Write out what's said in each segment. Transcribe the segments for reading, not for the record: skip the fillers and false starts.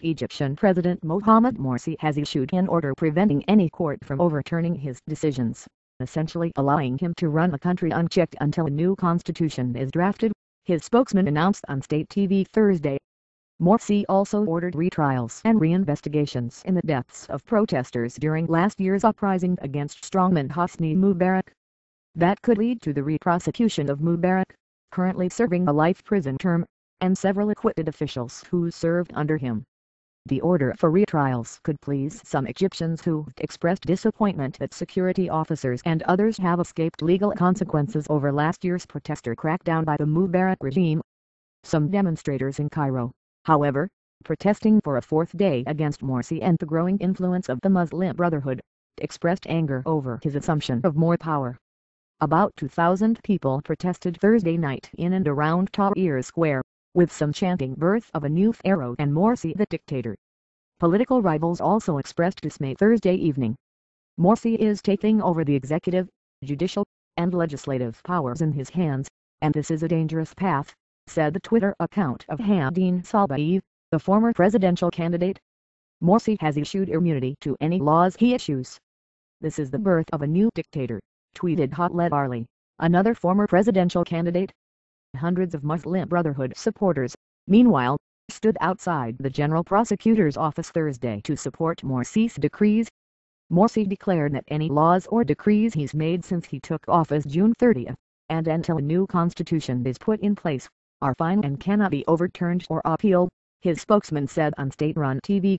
Egyptian President Mohamed Morsi has issued an order preventing any court from overturning his decisions, essentially allowing him to run the country unchecked until a new constitution is drafted, his spokesman announced on state TV Thursday. Morsy also ordered retrials and reinvestigations in the deaths of protesters during last year's uprising against strongman Hosni Mubarak. That could lead to the re-prosecution of Mubarak, currently serving a life prison term, and several acquitted officials who served under him. The order for retrials could please some Egyptians who expressed disappointment that security officers and others have escaped legal consequences over last year's protester crackdown by the Mubarak regime. Some demonstrators in Cairo, however, protesting for a fourth day against Morsy and the growing influence of the Muslim Brotherhood, expressed anger over his assumption of more power. About 2,000 people protested Thursday night in and around Tahrir Square, with some chanting birth of a new pharaoh and Morsy the dictator. Political rivals also expressed dismay Thursday evening. Morsy is taking over the executive, judicial, and legislative powers in his hands, and this is a dangerous path, said the Twitter account of Hamdine Salbaev, the former presidential candidate. Morsy has issued immunity to any laws he issues. This is the birth of a new dictator, tweeted Khaled Arli, another former presidential candidate. Hundreds of Muslim Brotherhood supporters, meanwhile, stood outside the General Prosecutor's office Thursday to support Morsy's decrees. Morsy declared that any laws or decrees he's made since he took office June 30th, and until a new constitution is put in place, are final and cannot be overturned or appealed, his spokesman said on state-run TV.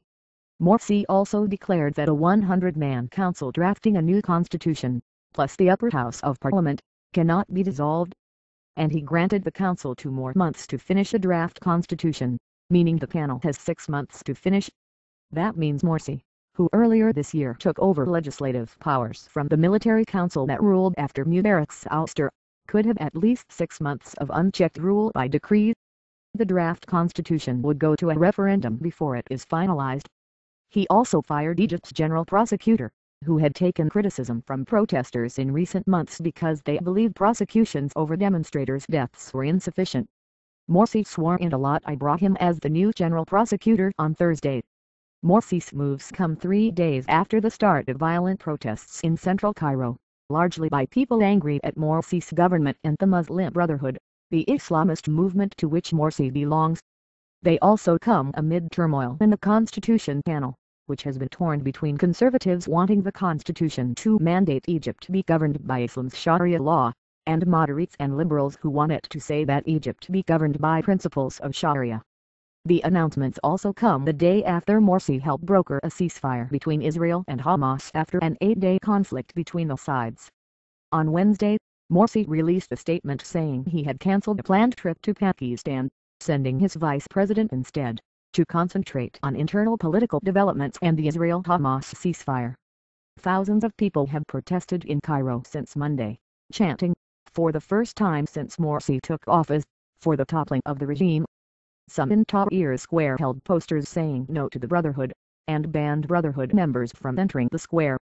Morsy also declared that a 100-man council drafting a new constitution, plus the upper house of parliament, cannot be dissolved. And he granted the council 2 more months to finish a draft constitution, meaning the panel has 6 months to finish. That means Morsy, who earlier this year took over legislative powers from the military council that ruled after Mubarak's ouster, could have at least 6 months of unchecked rule by decree. The draft constitution would go to a referendum before it is finalized. He also fired Egypt's general prosecutor, who had taken criticism from protesters in recent months because they believed prosecutions over demonstrators' deaths were insufficient. Morsy swore into law Ibrahim as the new general prosecutor on Thursday. Morsy's moves come 3 days after the start of violent protests in central Cairo, largely by people angry at Morsy's government and the Muslim Brotherhood, the Islamist movement to which Morsy belongs. They also come amid turmoil in the Constitution panel, which has been torn between conservatives wanting the constitution to mandate Egypt be governed by Islam's Sharia law, and moderates and liberals who want it to say that Egypt be governed by principles of Sharia. The announcements also come the day after Morsy helped broker a ceasefire between Israel and Hamas after an 8-day conflict between the sides. On Wednesday, Morsy released a statement saying he had cancelled a planned trip to Pakistan, sending his vice president instead, to concentrate on internal political developments and the Israel-Hamas ceasefire. Thousands of people have protested in Cairo since Monday, chanting, for the first time since Morsy took office, for the toppling of the regime. Some in Tahrir Square held posters saying no to the Brotherhood, and banned Brotherhood members from entering the square.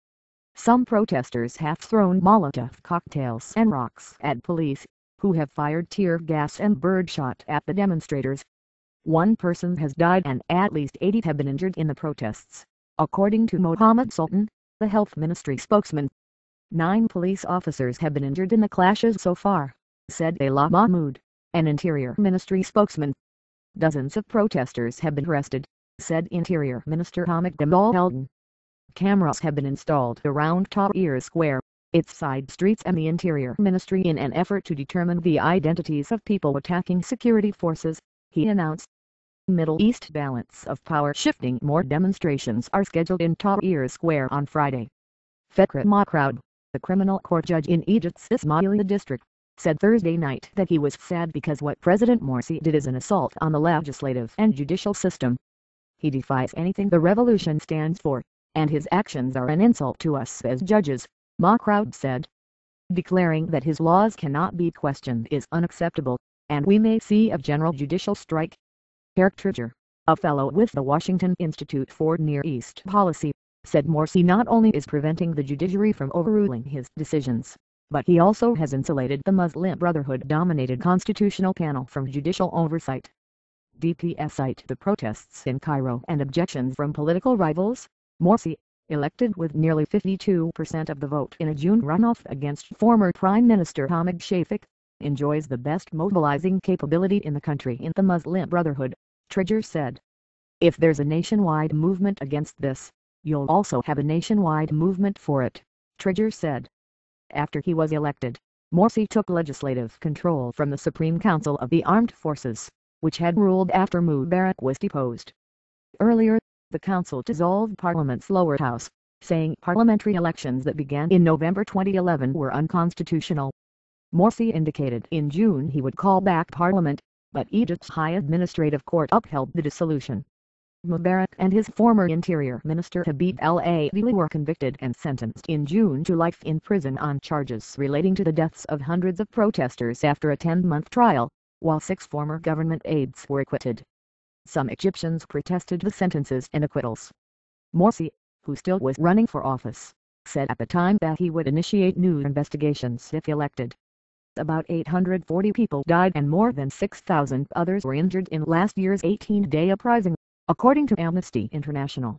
Some protesters have thrown Molotov cocktails and rocks at police, who have fired tear gas and birdshot at the demonstrators. 1 person has died and at least 80 have been injured in the protests, according to Mohammed Sultan, the health ministry spokesman. 9 police officers have been injured in the clashes so far, said Ayla Mahmoud, an Interior Ministry spokesman. Dozens of protesters have been arrested, said Interior Minister Hamid Al-Eldin. Cameras have been installed around Tahrir Square, its side streets and the Interior Ministry in an effort to determine the identities of people attacking security forces, he announced. Middle East balance of power shifting. More demonstrations are scheduled in Tahrir Square on Friday. Fekret Makraoud, the criminal court judge in Egypt's Ismailia district, said Thursday night that he was sad because what President Morsy did is an assault on the legislative and judicial system. He defies anything the revolution stands for, and his actions are an insult to us as judges, Makraoud said. Declaring that his laws cannot be questioned is unacceptable, and we may see a general judicial strike. Eric Trigger, a fellow with the Washington Institute for Near East Policy, said Morsy not only is preventing the judiciary from overruling his decisions, but he also has insulated the Muslim Brotherhood-dominated constitutional panel from judicial oversight. Despite the protests in Cairo and objections from political rivals, Morsy, elected with nearly 52% of the vote in a June runoff against former Prime Minister Hamid Shafik, enjoys the best mobilizing capability in the country in the Muslim Brotherhood, Trigger said. If there's a nationwide movement against this, you'll also have a nationwide movement for it, Trigger said. After he was elected, Morsy took legislative control from the Supreme Council of the Armed Forces, which had ruled after Mubarak was deposed. Earlier, the council dissolved Parliament's lower house, saying parliamentary elections that began in November 2011 were unconstitutional. Morsy indicated in June he would call back Parliament, but Egypt's High Administrative Court upheld the dissolution. Mubarak and his former Interior Minister Habib el-Adili were convicted and sentenced in June to life in prison on charges relating to the deaths of hundreds of protesters after a 10-month trial, while 6 former government aides were acquitted. Some Egyptians protested the sentences and acquittals. Morsy, who still was running for office, said at the time that he would initiate new investigations if elected. About 840 people died and more than 6,000 others were injured in last year's 18-day uprising, according to Amnesty International.